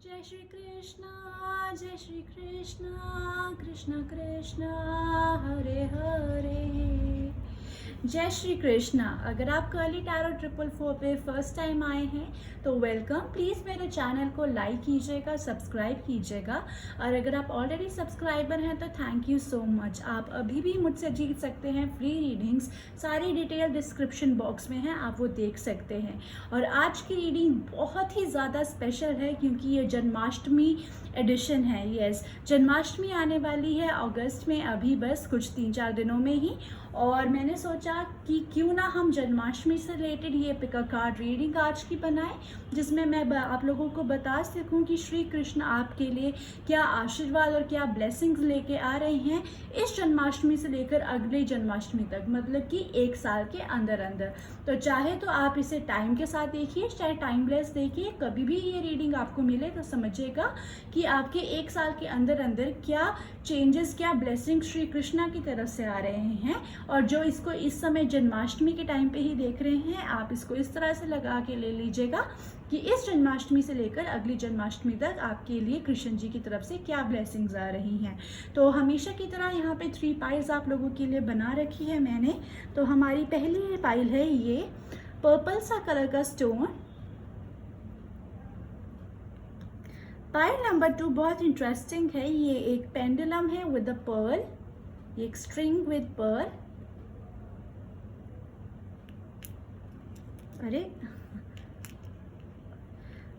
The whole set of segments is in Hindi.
जय श्री कृष्णा जय श्री कृष्णा कृष्ण कृष्ण हरे हरे। जय श्री कृष्णा। अगर आप कर्ली टैरो 444 पे फर्स्ट टाइम आए हैं तो वेलकम। प्लीज़ मेरे चैनल को लाइक कीजिएगा, सब्सक्राइब कीजिएगा, और अगर आप ऑलरेडी सब्सक्राइबर हैं तो थैंक यू सो मच। आप अभी भी मुझसे जीत सकते हैं फ्री रीडिंग्स। सारी डिटेल डिस्क्रिप्शन बॉक्स में है, आप वो देख सकते हैं। और आज की रीडिंग बहुत ही ज़्यादा स्पेशल है क्योंकि ये जन्माष्टमी एडिशन है। यस, जन्माष्टमी आने वाली है अगस्त में, अभी बस कुछ 3-4 दिनों में ही। और मैंने सोचा कि क्यों ना हम जन्माष्टमी से रिलेटेड ये पिक अ कार्ड रीडिंग आज की बनाएं, जिसमें मैं आप लोगों को बता सकूं कि श्री कृष्ण आपके लिए क्या आशीर्वाद और क्या ब्लेसिंग्स लेके आ रहे हैं इस जन्माष्टमी से लेकर अगले जन्माष्टमी तक, मतलब कि 1 साल के अंदर अंदर। तो चाहे तो आप इसे टाइम के साथ देखिए, चाहे टाइमलेस देखिए, कभी भी ये रीडिंग आपको मिले तो समझिएगा कि आपके 1 साल के अंदर अंदर क्या चेंजेस, क्या ब्लेसिंग श्री कृष्णा की तरफ से आ रहे हैं। और जो इसको इस समय जन्माष्टमी के टाइम पे ही देख रहे हैं, आप इसको इस तरह से लगा के ले लीजिएगा कि इस जन्माष्टमी से लेकर अगली जन्माष्टमी तक आपके लिए कृष्ण जी की तरफ से क्या ब्लेसिंग्स आ रही हैं। तो हमेशा की तरह यहाँ पे 3 पाइल्स आप लोगों के लिए बना रखी है मैंने। तो हमारी पहली पाइल है ये पर्पल सा कलर का स्टोन। पाइल नंबर 2 बहुत इंटरेस्टिंग है। ये एक पेंडुलम है विद अ पर्ल, ये एक स्ट्रिंग विद पर्ल। अरे,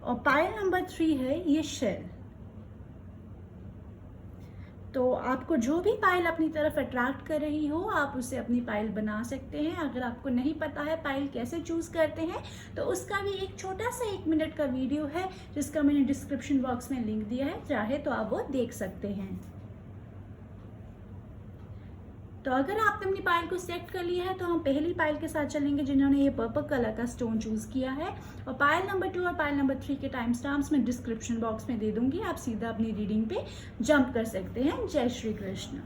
और पाइल नंबर 3 है ये शेल। तो आपको जो भी पाइल अपनी तरफ अट्रैक्ट कर रही हो, आप उसे अपनी पाइल बना सकते हैं। अगर आपको नहीं पता है पाइल कैसे चूज करते हैं तो उसका भी एक छोटा सा 1 मिनट का वीडियो है जिसका मैंने डिस्क्रिप्शन बॉक्स में लिंक दिया है, चाहे तो आप वो देख सकते हैं। तो अगर आपने अपनी पाइल को सेलेक्ट कर लिया है तो हम पहली पाइल के साथ चलेंगे जिन्होंने ये पर्पल कलर का स्टोन चूज किया है। और पाइल नंबर 2 और पाइल नंबर 3 के टाइम स्टैम्प्स मैं डिस्क्रिप्शन बॉक्स में दे दूंगी, आप सीधा अपनी रीडिंग पे जंप कर सकते हैं। जय श्री कृष्ण।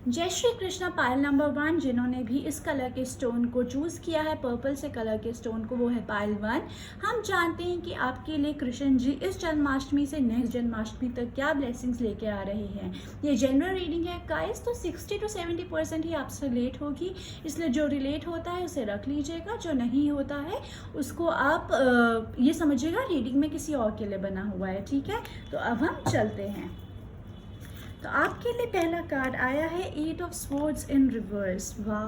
जय श्री कृष्णा। पाइल नंबर 1 जिन्होंने भी इस कलर के स्टोन को चूज किया है, पर्पल से कलर के स्टोन को, वो है पाइल 1। हम जानते हैं कि आपके लिए कृष्ण जी इस जन्माष्टमी से नेक्स्ट जन्माष्टमी तक क्या ब्लेसिंग्स लेके आ रहे हैं। ये जनरल रीडिंग है गाइस, तो 60 to 70% ही आपसे रिलेट होगी, इसलिए जो रिलेट होता है उसे रख लीजिएगा, जो नहीं होता है उसको आप ये समझिएगा रीडिंग में किसी और के लिए बना हुआ है। ठीक है, तो अब हम चलते हैं। तो आपके लिए पहला कार्ड आया है 8 ऑफ स्वॉर्ड्स इन रिवर्स। वाह।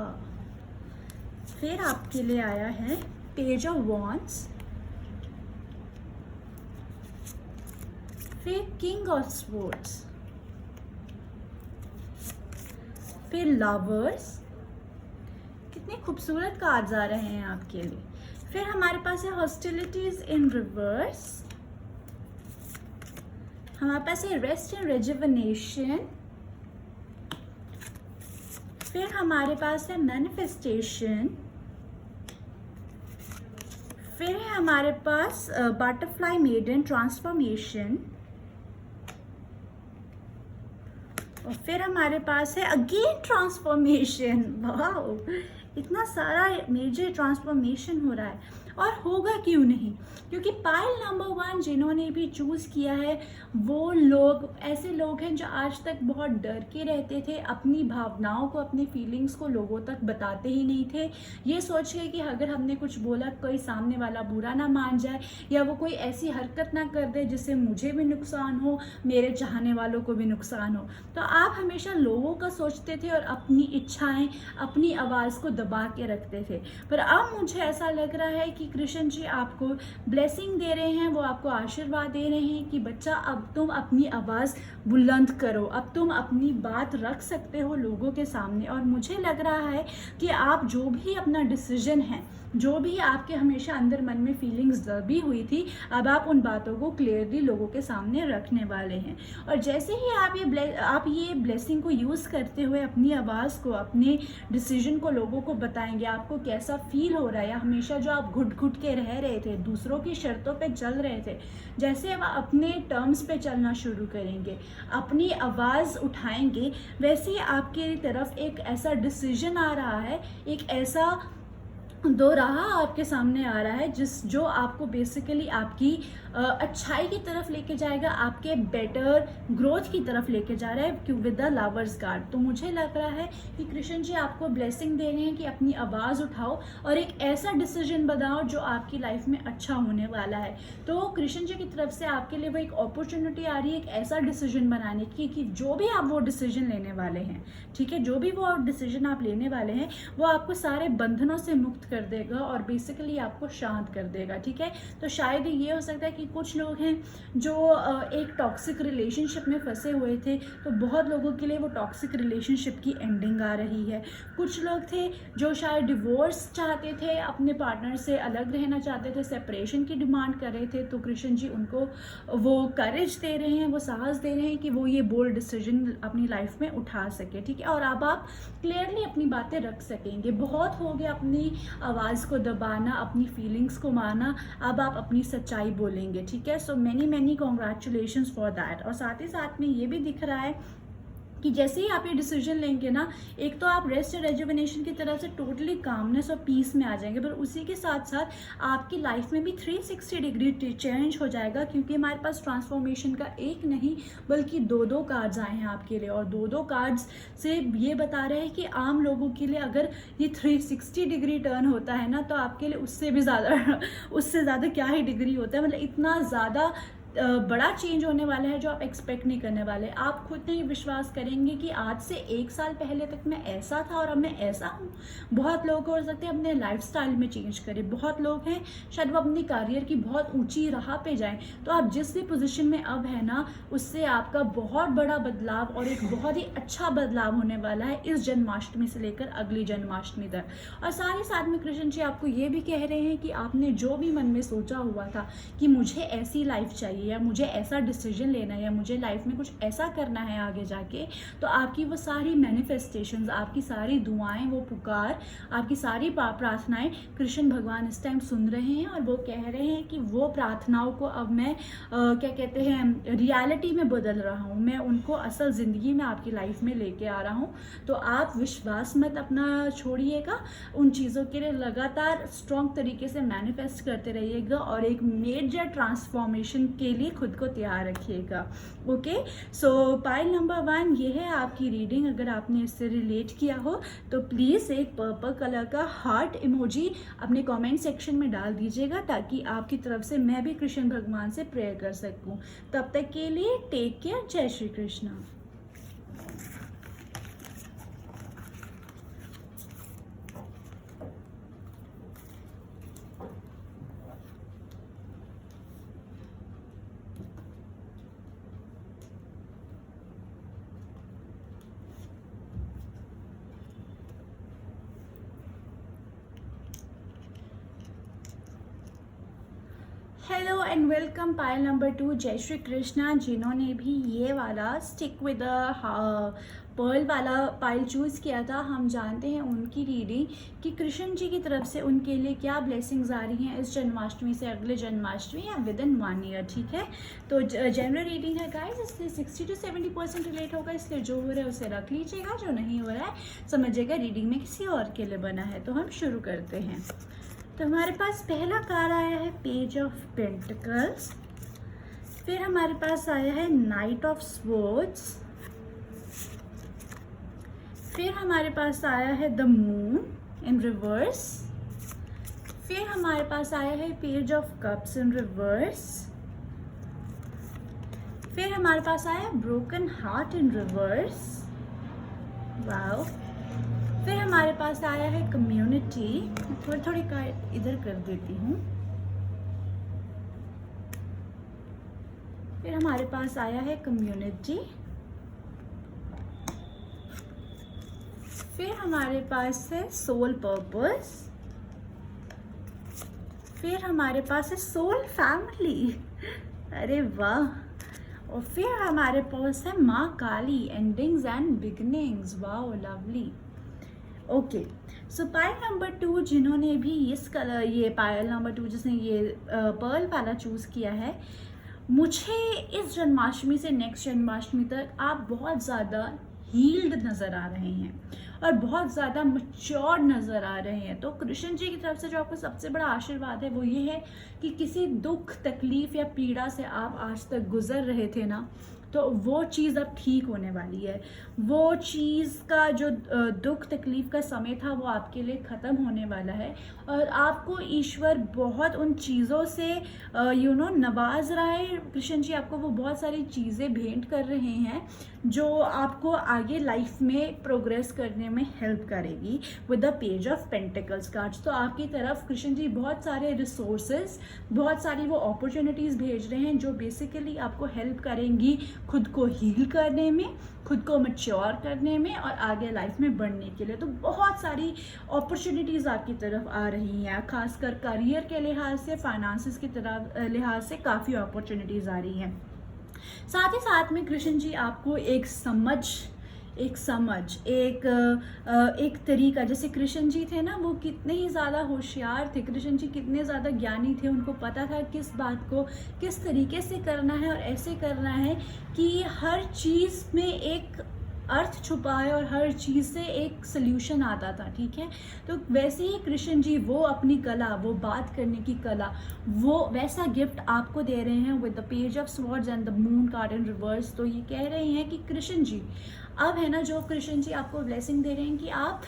फिर आपके लिए आया है पेज ऑफ वॉन्ड्स, फिर किंग ऑफ स्वॉर्ड्स, फिर लवर्स। कितने खूबसूरत कार्ड्स आ रहे हैं आपके लिए। फिर हमारे पास है हॉस्टिलिटीज इन रिवर्स, हमारे पास है रेस्ट एंड रेजुवेनेशन, फिर हमारे पास है मैनिफेस्टेशन, फिर है हमारे पास बटरफ्लाई मेडन ट्रांसफॉर्मेशन, और फिर हमारे पास है अगेन ट्रांसफॉर्मेशन। वाओ, इतना सारा मेजर ट्रांसफॉर्मेशन हो रहा है, और होगा क्यों नहीं, क्योंकि पाइल नंबर 1 जिन्होंने भी चूज़ किया है वो लोग ऐसे लोग हैं जो आज तक बहुत डर के रहते थे, अपनी भावनाओं को, अपनी फीलिंग्स को लोगों तक बताते ही नहीं थे। ये सोच के कि अगर हमने कुछ बोला कोई सामने वाला बुरा ना मान जाए, या वो कोई ऐसी हरकत ना कर दे जिससे मुझे भी नुकसान हो, मेरे चाहने वालों को भी नुकसान हो। तो आप हमेशा लोगों का सोचते थे और अपनी इच्छाएं, अपनी आवाज़ को दबा के रखते थे। पर अब मुझे ऐसा लग रहा है कि कि कृष्ण जी आपको ब्लेसिंग दे रहे हैं, वो आपको आशीर्वाद दे रहे हैं कि बच्चा अब तुम अपनी आवाज़ बुलंद करो, अब तुम अपनी बात रख सकते हो लोगों के सामने। और मुझे लग रहा है कि आप जो भी अपना डिसीजन है, जो भी आपके हमेशा अंदर मन में फीलिंग्स दबी हुई थी, अब आप उन बातों को क्लियरली लोगों के सामने रखने वाले हैं। और जैसे ही आप ये ब्लेसिंग को यूज़ करते हुए अपनी आवाज़ को, अपने डिसीजन को लोगों को बताएंगे, आपको कैसा फील हो रहा है, या हमेशा जो आप घुट घुट के रह रहे थे, दूसरों की शर्तों पे चल रहे थे, जैसे अब अपने टर्म्स पे चलना शुरू करेंगे, अपनी आवाज़ उठाएंगे, वैसे ही आपकी तरफ एक ऐसा डिसीजन आ रहा है, एक ऐसा दो राह आपके सामने आ रहा है जो आपको बेसिकली आपकी अच्छाई की तरफ लेके जाएगा, आपके बेटर ग्रोथ की तरफ लेके जा रहा है विद द लवर्स कार्ड। तो मुझे लग रहा है कि कृष्ण जी आपको ब्लेसिंग दे रहे हैं कि अपनी आवाज़ उठाओ और एक ऐसा डिसीजन बनाओ जो आपकी लाइफ में अच्छा होने वाला है। तो कृष्ण जी की तरफ से आपके लिए वो एक अपॉर्चुनिटी आ रही है, एक ऐसा डिसीजन बनाने की कि जो भी आप वो डिसीजन लेने वाले हैं, ठीक है, जो भी वो डिसीजन आप लेने वाले हैं, वो आपको सारे बंधनों से मुक्त कर देगा और बेसिकली आपको शांत कर देगा, ठीक है। तो शायद ये हो सकता है कि कुछ लोग हैं जो एक टॉक्सिक रिलेशनशिप में फंसे हुए थे, तो बहुत लोगों के लिए वो टॉक्सिक रिलेशनशिप की एंडिंग आ रही है। कुछ लोग थे जो शायद डिवोर्स चाहते थे, अपने पार्टनर से अलग रहना चाहते थे, सेपरेशन की डिमांड कर रहे थे, तो कृष्ण जी उनको वो करेज दे रहे हैं, वो साहस दे रहे हैं कि वो ये बोल्ड डिसीजन अपनी लाइफ में उठा सके, ठीक है। और अब आप क्लियरली अपनी बातें रख सकेंगे। बहुत हो गया अपनी आवाज़ को दबाना, अपनी फीलिंग्स को मारना, अब आप अपनी सच्चाई बोलेंगे, ठीक है। So many congratulations for that. और साथ ही साथ में ये भी दिख रहा है कि जैसे ही आप ये डिसीजन लेंगे ना, एक तो आप रेस्ट और रेजुविनेशन की तरफ से टोटली कामनेस और पीस में आ जाएंगे, पर उसी के साथ साथ आपकी लाइफ में भी 360 डिग्री चेंज हो जाएगा, क्योंकि हमारे पास ट्रांसफॉर्मेशन का एक नहीं बल्कि दो कार्ड्स आए हैं आपके लिए। और दो कार्ड्स से ये बता रहे हैं कि आम लोगों के लिए अगर ये 360 डिग्री टर्न होता है ना, तो आपके लिए उससे भी ज़्यादा उससे ज़्यादा क्या ही डिग्री होता है, मतलब इतना ज़्यादा बड़ा चेंज होने वाला है जो आप एक्सपेक्ट नहीं करने वाले। आप खुद नहीं विश्वास करेंगे कि आज से 1 साल पहले तक मैं ऐसा था और अब मैं ऐसा हूँ। बहुत लोग हो सकते हैं अपने लाइफस्टाइल में चेंज करें, बहुत लोग हैं शायद वो अपनी करियर की बहुत ऊंची राह पे जाएं। तो आप जिस भी पोजीशन में अब है ना, उससे आपका बहुत बड़ा बदलाव और एक बहुत ही अच्छा बदलाव होने वाला है इस जन्माष्टमी से लेकर अगली जन्माष्टमी तक। और साथ ही साथ में कृष्ण जी आपको ये भी कह रहे हैं कि आपने जो भी मन में सोचा हुआ था कि मुझे ऐसी लाइफ चाहिए, या मुझे ऐसा डिसीजन लेना है, या मुझे लाइफ में कुछ ऐसा करना है आगे जाके, तो आपकी वो सारी मैनिफेस्टेशंस, आपकी सारी दुआएं, वो पुकार, आपकी सारी प्रार्थनाएं कृष्ण भगवान इस टाइम सुन रहे हैं। और वो कह रहे हैं कि वो प्रार्थनाओं को अब मैं क्या कहते हैं, रियलिटी में बदल रहा हूँ, मैं उनको असल ज़िंदगी में आपकी लाइफ में लेके आ रहा हूँ। तो आप विश्वास मत अपना छोड़िएगा, उन चीज़ों के लिए लगातार स्ट्रॉन्ग तरीके से मैनिफेस्ट करते रहिएगा और एक मेजर ट्रांसफॉर्मेशन के लिए खुद को तैयार रखिएगा। ओके, सो पाइल नंबर 1 ये है आपकी रीडिंग। अगर आपने इससे रिलेट किया हो तो प्लीज़ एक पर्पल कलर का हार्ट इमोजी अपने कमेंट सेक्शन में डाल दीजिएगा, ताकि आपकी तरफ से मैं भी कृष्ण भगवान से प्रेयर कर सकूं। तब तक के लिए टेक केयर, जय Shri Krishna. Hello and welcome pile number 2, जय श्री कृष्णा। जिन्होंने भी ये वाला स्टिक विद पर्ल वाला पाइल चूज़ किया था, हम जानते हैं उनकी रीडिंग कि कृष्ण जी की तरफ से उनके लिए क्या ब्लेसिंग्स आ रही हैं इस जन्माष्टमी से अगले जन्माष्टमी या विद इन 1 ईयर, ठीक है। तो जनरल रीडिंग है गाइस, इसलिए 60 to 70% रिलेट होगा, इसलिए जो हो रहा है उसे रख लीजिएगा, जो नहीं हो रहा है समझिएगा रीडिंग में किसी और के लिए बना है। तो हम शुरू करते हैं। तो हमारे पास पहला कार्ड आया है पेज ऑफ पेंटिकल्स, फिर हमारे पास आया है नाइट ऑफ स्वॉर्ड्स, फिर हमारे पास आया है द मून इन रिवर्स, फिर हमारे पास आया है page of cups in reverse, फिर हमारे पास आया broken heart in reverse, wow, फिर हमारे पास आया है कम्युनिटी। थोड़ी थोड़ी कार्ड इधर कर देती हूँ। फिर हमारे पास आया है कम्युनिटी। फिर हमारे पास है सोल पर्पस। फिर हमारे पास है सोल फैमिली। अरे वाह। और फिर हमारे पास है माँ Kali, endings and beginnings. Wow lovely. Okay, so pile number 2 जिन्होंने भी इस कलर, ये पायल नंबर 2 जिसने ये पर्ल वाला चूज़ किया है, मुझे इस जन्माष्टमी से नेक्स्ट जन्माष्टमी तक आप बहुत ज़्यादा हील्ड नज़र आ रहे हैं और बहुत ज़्यादा मैच्योर नज़र आ रहे हैं। तो कृष्ण जी की तरफ से जो आपको सबसे बड़ा आशीर्वाद है वो ये है कि किसी दुख, तकलीफ या पीड़ा से आप आज तक गुजर रहे थे ना, तो वो चीज़ अब ठीक होने वाली है। वो चीज़ का जो दुख तकलीफ का समय था वो आपके लिए ख़त्म होने वाला है और आपको ईश्वर बहुत उन चीज़ों से नवाज रहा है। कृष्ण जी आपको वो बहुत सारी चीज़ें भेंट कर रहे हैं जो आपको आगे लाइफ में प्रोग्रेस करने में हेल्प करेगी with the page of pentacles cards. तो आपकी तरफ कृष्ण जी बहुत सारे रिसोर्सेज, बहुत सारी वो अपॉर्चुनिटीज़ भेज रहे हैं जो बेसिकली आपको हेल्प करेंगी खुद को हील करने में, खुद को मैच्योर करने में और आगे लाइफ में बढ़ने के लिए। तो बहुत सारी अपॉर्चुनिटीज़ आपकी तरफ आ रही हैं, खासकर करियर के लिहाज से, फाइनेंसेस की तरफ लिहाज से काफ़ी अपॉर्चुनिटीज़ आ रही हैं। साथ ही साथ में कृष्ण जी आपको एक तरीका, जैसे कृष्ण जी थे ना, वो कितने ही ज़्यादा होशियार थे, कृष्ण जी कितने ज़्यादा ज्ञानी थे, उनको पता था किस बात को किस तरीके से करना है और ऐसे करना है कि हर चीज़ में एक अर्थ छुपा है और हर चीज़ से एक सल्यूशन आता था। ठीक है, तो वैसे ही कृष्ण जी वो अपनी कला, वो बात करने की कला, वो वैसा गिफ्ट आपको दे रहे हैं with the page of swords and the moon card in reverse. तो ये कह रहे हैं कि कृष्ण जी अब है ना, जो कृष्ण जी आपको ब्लेसिंग दे रहे हैं कि आप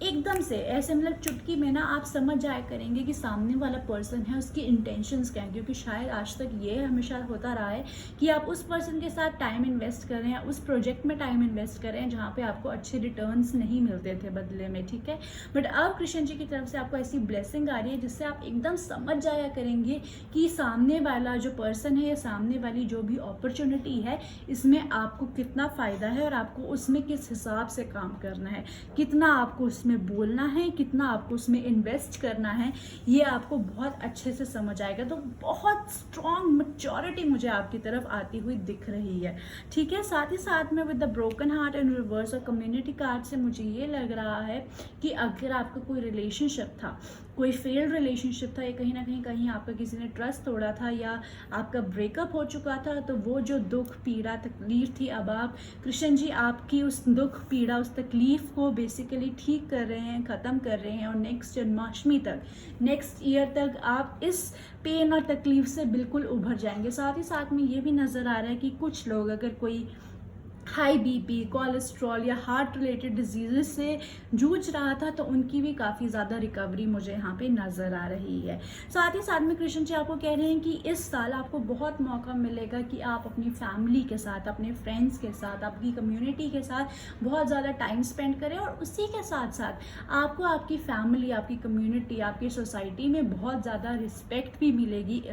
एकदम से ऐसे मतलब चुटकी में ना आप समझ जाया करेंगे कि सामने वाला पर्सन है, उसकी इंटेंशंस क्या हैं। क्योंकि शायद आज तक ये हमेशा होता रहा है कि आप उस पर्सन के साथ टाइम इन्वेस्ट कर रहे हैं, उस प्रोजेक्ट में टाइम इन्वेस्ट कर रहे हैं जहाँ पे आपको अच्छे रिटर्न्स नहीं मिलते थे बदले में। ठीक है, बट अब कृष्ण जी की तरफ से आपको ऐसी ब्लेसिंग आ रही है जिससे आप एकदम समझ जाया करेंगे कि सामने वाला जो पर्सन है या सामने वाली जो भी अपॉर्चुनिटी है, इसमें आपको कितना फ़ायदा है और आपको उसमें किस हिसाब से काम करना है, कितना आपको उसमें बोलना है, कितना आपको उसमें इन्वेस्ट करना है, ये आपको बहुत अच्छे से समझ आएगा। तो बहुत स्ट्रॉन्ग मैच्योरिटी मुझे आपकी तरफ आती हुई दिख रही है। ठीक है, साथ ही साथ में with the broken heart in reverse और कम्युनिटी कार्ड से मुझे ये लग रहा है कि अगर आपका कोई रिलेशनशिप था, कोई फेल्ड रिलेशनशिप था, या कहीं ना कहीं आपका किसी ने ट्रस्ट तोड़ा था या आपका ब्रेकअप हो चुका था, तो वो जो दुख, पीड़ा, तकलीफ थी, अब आप कृष्ण जी आपकी उस दुख, पीड़ा, उस तकलीफ को बेसिकली ठीक कर रहे हैं, ख़त्म कर रहे हैं और नेक्स्ट जन्माष्टमी तक, नेक्स्ट ईयर तक आप इस पेन और तकलीफ से बिल्कुल उभर जाएंगे। साथ ही साथ में ये भी नज़र आ रहा है कि कुछ लोग अगर कोई हाई बीपी, कोलेस्ट्रॉल या हार्ट रिलेटेड डिजीज़ से जूझ रहा था, तो उनकी भी काफ़ी ज़्यादा रिकवरी मुझे यहाँ पे नज़र आ रही है। साथ ही साथ में कृष्ण जी आपको कह रहे हैं कि इस साल आपको बहुत मौका मिलेगा कि आप अपनी फैमिली के साथ, अपने फ्रेंड्स के साथ, आपकी कम्युनिटी के साथ बहुत ज़्यादा टाइम स्पेंड करें और उसी के साथ साथ आपको आपकी फैमिली, आपकी कम्युनिटी, आपकी सोसाइटी में बहुत ज़्यादा रिस्पेक्ट भी मिलेगी।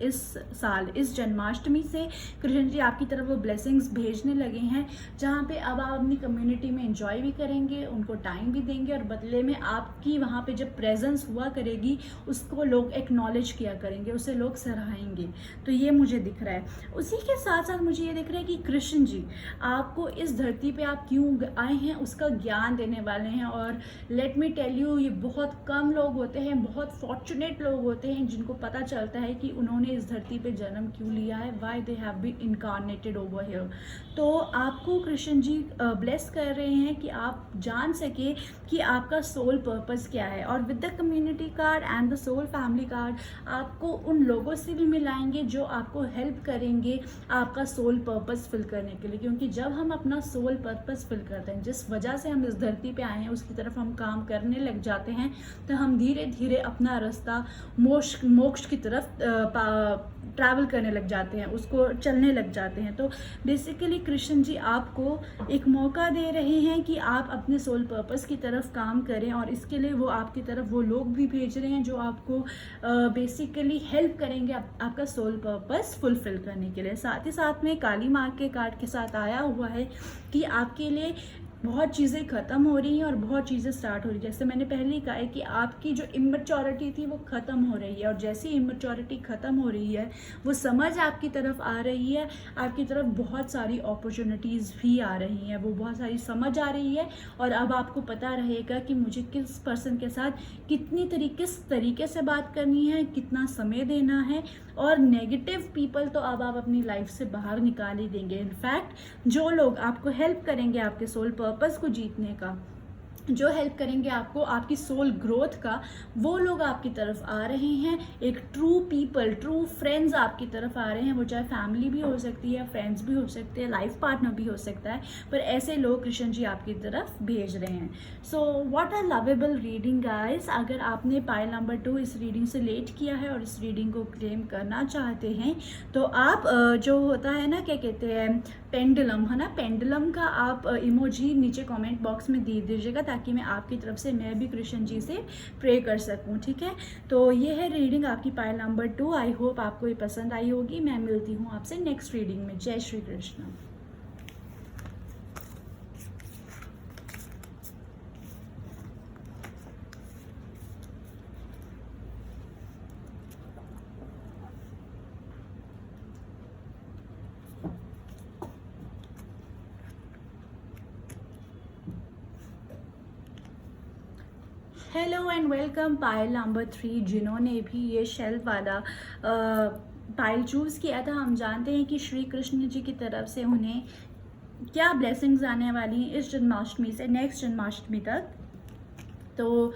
इस साल, इस जन्माष्टमी से कृष्ण जी आपकी तरफ वो ब्लेसिंग्स भेजने लगे हैं जहाँ पे अब आप अपनी कम्युनिटी में एंजॉय भी करेंगे, उनको टाइम भी देंगे और बदले में आपकी वहाँ पे जब प्रेजेंस हुआ करेगी उसको लोग एक्नॉलेज किया करेंगे, उसे लोग सराहेंगे। तो ये मुझे दिख रहा है। उसी के साथ साथ मुझे ये दिख रहा है कि कृष्ण जी आपको इस धरती पे आप क्यों आए हैं उसका ज्ञान देने वाले हैं। और लेट मी टेल यू, ये बहुत कम लोग होते हैं, बहुत फॉर्चुनेट लोग होते हैं जिनको पता चलता है कि उन्होंने इस धरती पे जन्म क्यों लिया है, why they have been incarnated over here. तो आपको कृष्ण जी ब्लेस कर रहे हैं कि आप जान सके कि आपका सोल पर्पस क्या है। और with the community card and the soul family card आपको उन लोगों से भी मिलाएंगे जो आपको हेल्प करेंगे आपका सोल पर्पस फिल करने के लिए। क्योंकि जब हम अपना सोल पर्पस फिल करते हैं, जिस वजह से हम इस धरती पे आए हैं, उसकी तरफ हम काम करने लग जाते हैं, तो हम धीरे धीरे अपना रास्ता मोक्ष की तरफ ट्रैवल करने लग जाते हैं, उसको चलने लग जाते हैं। तो बेसिकली कृष्ण जी आपको एक मौका दे रहे हैं कि आप अपने सोल पर्पस की तरफ काम करें, और इसके लिए वो आपकी तरफ वो लोग भी भेज रहे हैं जो आपको बेसिकली हेल्प करेंगे आपका सोल पर्पस फुलफिल करने के लिए। साथ ही साथ में काली माँ के कार्ड के साथ आया हुआ है कि आपके लिए बहुत चीज़ें ख़त्म हो रही हैं और बहुत चीज़ें स्टार्ट हो रही हैं। जैसे मैंने पहले ही कहा है कि आपकी जो इमेच्योरिटी थी वो ख़त्म हो रही है, और जैसे ही इमेच्योरिटी ख़त्म हो रही है वो समझ आपकी तरफ आ रही है, आपकी तरफ बहुत सारी अपॉर्चुनिटीज़ भी आ रही हैं, वो बहुत सारी समझ आ रही है। और अब आपको पता रहेगा कि मुझे किस पर्सन के साथ किस तरीके से बात करनी है, कितना समय देना है, और नेगेटिव पीपल तो अब आप अपनी लाइफ से बाहर निकाल ही देंगे। इनफैक्ट जो लोग आपको हेल्प करेंगे आपके सोल पर्पस को जीतने का, जो हेल्प करेंगे आपको आपकी सोल ग्रोथ का, वो लोग आपकी तरफ आ रहे हैं। एक ट्रू पीपल, ट्रू फ्रेंड्स आपकी तरफ आ रहे हैं। वो चाहे फैमिली भी हो सकती है, फ्रेंड्स भी हो सकते हैं, लाइफ पार्टनर भी हो सकता है, पर ऐसे लोग कृष्ण जी आपकी तरफ भेज रहे हैं। So what a lovable reading guys. अगर आपने पाइल नंबर 2 इस रीडिंग से लेट किया है और इस रीडिंग को क्लेम करना चाहते हैं तो आप जो होता है ना, क्या कहते हैं, पेंडुलम है ना, पेंडुलम का आप इमोजी नीचे कमेंट बॉक्स में दे दीजिएगा ताकि मैं आपकी तरफ से मैं भी कृष्ण जी से प्रे कर सकूं, ठीक है। तो ये है रीडिंग आपकी पाइल नंबर 2। आई होप आपको ये पसंद आई होगी। मैं मिलती हूँ आपसे नेक्स्ट रीडिंग में। जय Shri Krishna. Hello and welcome pile number 3। जिन्होंने भी ये शेल्फ वाला पाइल चूज़ किया था, हम जानते हैं कि श्री कृष्ण जी की तरफ से उन्हें क्या ब्लेसिंग्स आने वाली हैं इस जन्माष्टमी से नेक्स्ट जन्माष्टमी तक। तो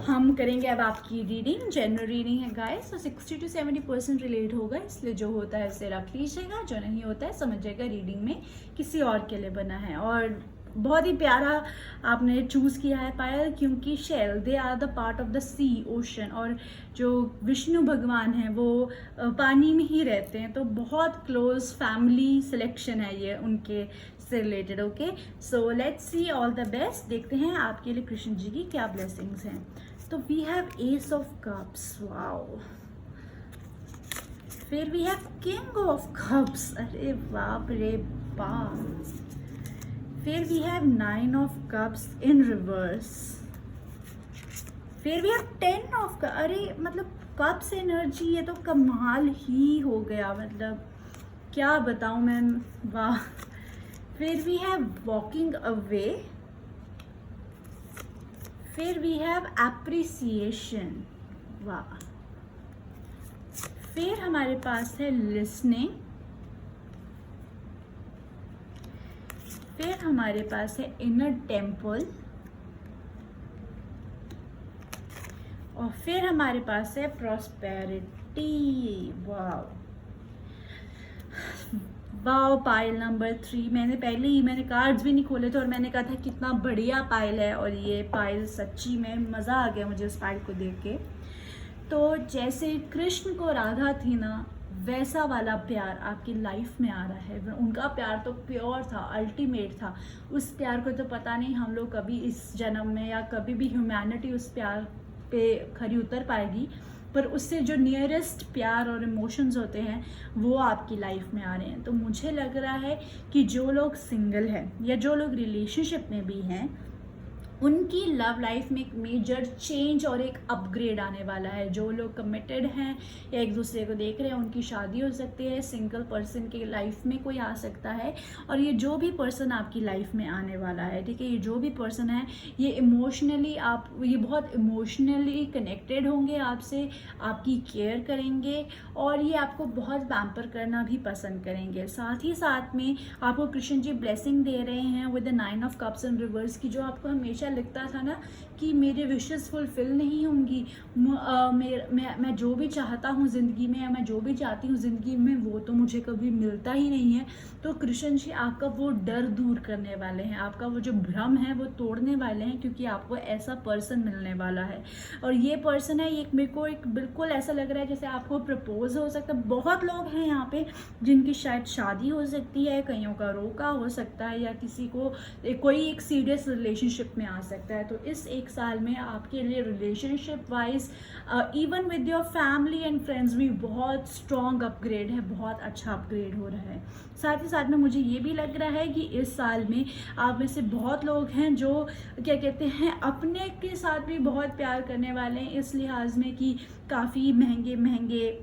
हम करेंगे अब आपकी रीडिंग। जनरल रीडिंग है गाइस, तो 60 to 70% रिलेट होगा, इसलिए जो होता है उसे रख लीजिएगा, जो नहीं होता है समझिएगा रीडिंग में किसी और के लिए बना है। और बहुत ही प्यारा आपने चूज़ किया है पायल, क्योंकि shell they are the part of the sea ocean, और जो विष्णु भगवान हैं वो पानी में ही रहते हैं, तो बहुत क्लोज फैमिली सिलेक्शन है ये उनके से related. Okay, so let's see, all the best. देखते हैं आपके लिए कृष्ण जी की क्या ब्लेसिंग्स हैं। तो we have ace of cups, wow. फिर we have king of cups, अरे बाप रे बाप। फिर we have 9 of cups in reverse. फिर वी हैव 10 ऑफ कप, अरे मतलब कप्स एनर्जी, ये तो कमाल ही हो गया, मतलब क्या बताऊं मैं, वाह। फिर वी हैव वॉकिंग अवे। फिर वी हैव एप्रिसिएशन, वाह। फिर हमारे पास है लिसनिंग। फिर हमारे पास है इनर टेम्पल, और फिर हमारे पास है prosperity, wow wow. Pile number 3, मैंने कार्ड्स भी नहीं खोले थे और मैंने कहा था कितना बढ़िया पाइल है, और ये पाइल सच्ची में मज़ा आ गया मुझे इस पाइल को देख के। तो जैसे कृष्ण को राधा थी ना, वैसा वाला प्यार आपकी लाइफ में आ रहा है। उनका प्यार तो प्योर था, अल्टीमेट था। उस प्यार को तो पता नहीं हम लोग कभी इस जन्म में या कभी भी ह्यूमैनिटी उस प्यार पे खरी उतर पाएगी, पर उससे जो नियरेस्ट प्यार और इमोशंस होते हैं वो आपकी लाइफ में आ रहे हैं। तो मुझे लग रहा है कि जो लोग सिंगल हैं या जो लोग रिलेशनशिप में भी हैं, उनकी लव लाइफ में एक मेजर चेंज और एक अपग्रेड आने वाला है। जो लोग कमिटेड हैं या एक दूसरे को देख रहे हैं, उनकी शादी हो सकती है। सिंगल पर्सन की लाइफ में कोई आ सकता है, और ये जो भी पर्सन आपकी लाइफ में आने वाला है, ठीक है, ये जो भी पर्सन है ये ये बहुत इमोशनली कनेक्टेड होंगे आपसे, आपकी केयर करेंगे, और ये आपको बहुत पैम्पर करना भी पसंद करेंगे। साथ ही साथ में आपको कृष्ण जी ब्लेसिंग दे रहे हैं with the 9 of cups in reverse की, जो आपको हमेशा लगता था ना कि मेरे विशेस फुलफिल नहीं होंगी, मैं जो भी चाहता हूँ ज़िंदगी में, या मैं जो भी चाहती हूँ ज़िंदगी में, वो तो मुझे कभी मिलता ही नहीं है। तो कृष्ण जी आपका वो डर दूर करने वाले हैं, आपका वो जो भ्रम है वो तोड़ने वाले हैं, क्योंकि आपको ऐसा पर्सन मिलने वाला है। और ये पर्सन है, ये मेरे को एक बिल्कुल ऐसा लग रहा है जैसे आपको प्रपोज हो सकता है। बहुत लोग हैं यहाँ पे जिनकी शायद शादी हो सकती है, कईयों का रोका हो सकता है, या किसी को कोई एक सीरियस रिलेशनशिप में आ सकता है। तो इस एक साल में आपके लिए relationship wise even with your family and friends भी बहुत स्ट्रॉन्ग अपग्रेड है, बहुत अच्छा अपग्रेड हो रहा है। साथ ही साथ में मुझे ये भी लग रहा है कि इस साल में आप में से बहुत लोग हैं जो क्या कहते हैं अपने के साथ भी बहुत प्यार करने वाले हैं, इस लिहाज में कि काफ़ी महंगे महंगे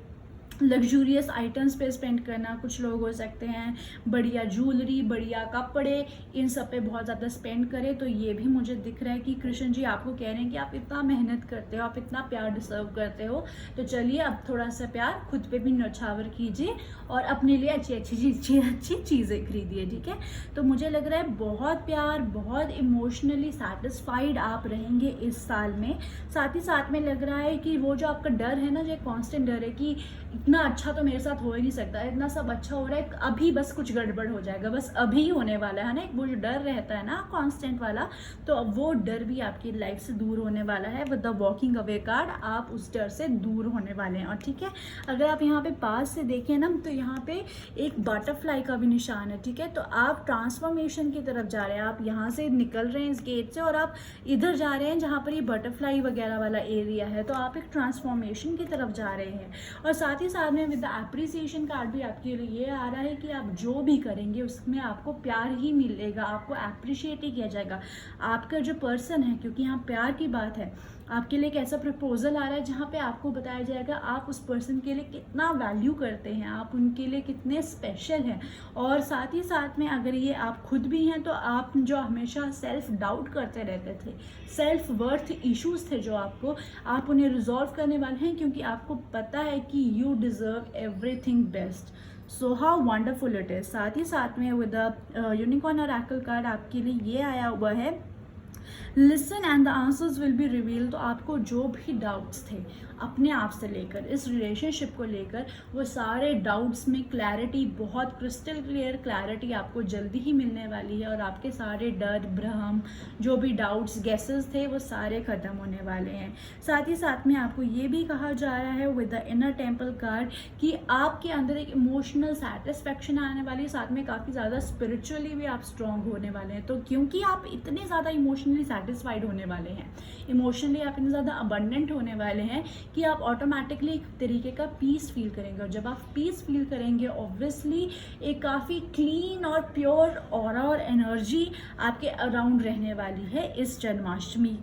लग्जूरियस आइटम्स पे स्पेंड करना। कुछ लोग हो सकते हैं बढ़िया ज्वेलरी, बढ़िया कपड़े, इन सब पे बहुत ज़्यादा स्पेंड करें। तो ये भी मुझे दिख रहा है कि कृष्ण जी आपको कह रहे हैं कि आप इतना मेहनत करते हो, आप इतना प्यार डिजर्व करते हो, तो चलिए अब थोड़ा सा प्यार खुद पे भी न्यौछावर कीजिए और अपने लिए अच्छी अच्छी चीज़ें खरीदिए, ठीक है। तो मुझे लग रहा है बहुत प्यार, बहुत इमोशनली सेटिस्फाइड आप रहेंगे इस साल में। साथ ही साथ में लग रहा है कि वो जो आपका डर है ना, जो कॉन्स्टेंट डर है कि इतना अच्छा तो मेरे साथ हो ही नहीं सकता, इतना सब अच्छा हो रहा है, अभी बस कुछ गड़बड़ हो जाएगा, बस अभी होने वाला है ना, एक वो जो डर रहता है ना कांस्टेंट वाला, तो अब वो डर भी आपकी लाइफ से दूर होने वाला है। With the walking away card आप उस डर से दूर होने वाले हैं। और ठीक है, अगर आप यहाँ पे पास से देखें ना, तो यहाँ पे एक बटरफ्लाई का भी निशान है, ठीक है। तो आप ट्रांसफॉर्मेशन की तरफ जा रहे हैं, आप यहाँ से निकल रहे हैं इस गेट से और आप इधर जा रहे हैं जहाँ पर ये बटरफ्लाई वगैरह वाला एरिया है, तो आप एक ट्रांसफॉर्मेशन की तरफ जा रहे हैं। और साथ ही साथ में विद द एप्रिसिएशन कार्ड भी आपके लिए ये आ रहा है कि आप जो भी करेंगे उसमें आपको प्यार ही मिलेगा, आपको एप्रिशिएट ही किया जाएगा। आपका जो पर्सन है, क्योंकि यहाँ प्यार की बात है, आपके लिए एक ऐसा प्रपोजल आ रहा है जहाँ पे आपको बताया जाएगा आप उस पर्सन के लिए कितना वैल्यू करते हैं, आप उनके लिए कितने स्पेशल हैं। और साथ ही साथ में अगर ये आप खुद भी हैं, तो आप जो हमेशा सेल्फ डाउट करते रहते थे, सेल्फ वर्थ इश्यूज थे जो आपको, आप उन्हें रिजॉल्व करने वाले हैं, क्योंकि आपको पता है कि you deserve everything best. So how wonderful it is. साथ ही साथ में with the unicorn oracle card आपके लिए ये आया हुआ है, listen and the answers will be reveal. तो आपको जो भी डाउट्स थे अपने आप से लेकर, इस रिलेशनशिप को लेकर, वो सारे डाउट्स में क्लैरिटी, बहुत क्रिस्टल क्लियर क्लैरिटी आपको जल्दी ही मिलने वाली है। और आपके सारे डर, भ्रम, जो भी डाउट्स, गेसेस थे, वो सारे ख़त्म होने वाले हैं। साथ ही साथ में आपको ये भी कहा जा रहा है with the inner temple card कि आपके अंदर एक इमोशनल सेटिस्फैक्शन आने वाली है, साथ में काफ़ी ज़्यादा स्पिरिचुअली भी आप स्ट्रॉन्ग होने वाले हैं। तो क्योंकि आप इतने ज़्यादा इमोशनली सेटिस्फाइड होने वाले हैं, इमोशनली आप इतने ज़्यादा अबंडेंट होने वाले हैं कि आप ऑटोमेटिकली एक तरीके का पीस फील करेंगे। और जब आप पीस फील करेंगे, ऑब्वियसली एक काफ़ी क्लीन और प्योर ऑरा और एनर्जी आपके अराउंड रहने वाली है। इस जन्माष्टमी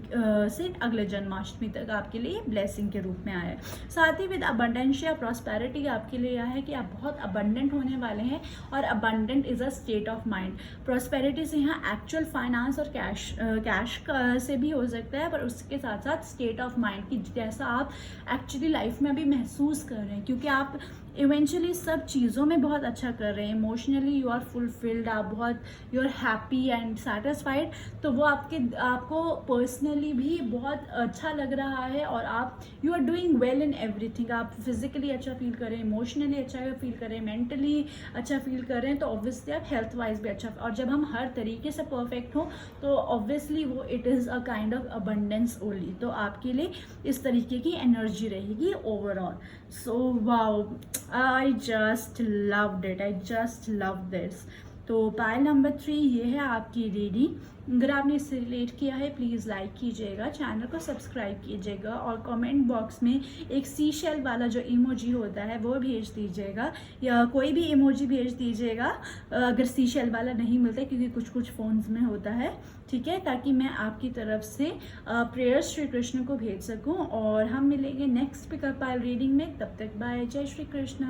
से अगले जन्माष्टमी तक आपके लिए ब्लेसिंग के रूप में आया है। साथ ही विद अबंडेंस या प्रॉस्पेरिटी आपके लिए यह है कि आप बहुत अबंडेंट होने वाले हैं, और abundant is a state of mind. Prosperity से यहाँ एक्चुअल फाइनेंस और कैश से भी हो सकता है, पर उसके साथ साथ स्टेट ऑफ माइंड की जैसा आप एक्चुअली लाइफ में अभी महसूस कर रहे हैं, क्योंकि आप इवेंचुअली सब चीज़ों में बहुत अच्छा कर रहे हैं। इमोशनली यू आर फुलफिल्ड, आप बहुत you are happy and satisfied, तो वो आपको पर्सनली भी बहुत अच्छा लग रहा है। और आप you are doing well in everything. आप फिजिकली अच्छा फील करें, इमोशनली अच्छा फील करें, मेंटली अच्छा फील करें, तो ऑब्वियसली आप हेल्थ वाइज भी अच्छा। और जब हम हर तरीके से परफेक्ट हों, तो ऑब्वियसली वो it is a kind of abundance only. तो आपके लिए इस तरीके की एनर्जी रहेगी overall. So wow, I just loved it. I just loved this. तो पायल नंबर 3 ये है आपकी रीडिंग। अगर आपने इससे रिलेट किया है, प्लीज़ लाइक कीजिएगा, चैनल को सब्सक्राइब कीजिएगा, और कमेंट बॉक्स में एक सी शेल वाला जो इमोजी होता है वो भेज दीजिएगा, या कोई भी इमोजी भेज दीजिएगा अगर सी शेल वाला नहीं मिलता, क्योंकि कुछ कुछ फ़ोन्स में होता है, ठीक है, ताकि मैं आपकी तरफ से प्रेयर्स श्री कृष्ण को भेज सकूं। और हम मिलेंगे नेक्स्ट पिकअप पायल रीडिंग में। तब तक बाय, जय श्री कृष्ण।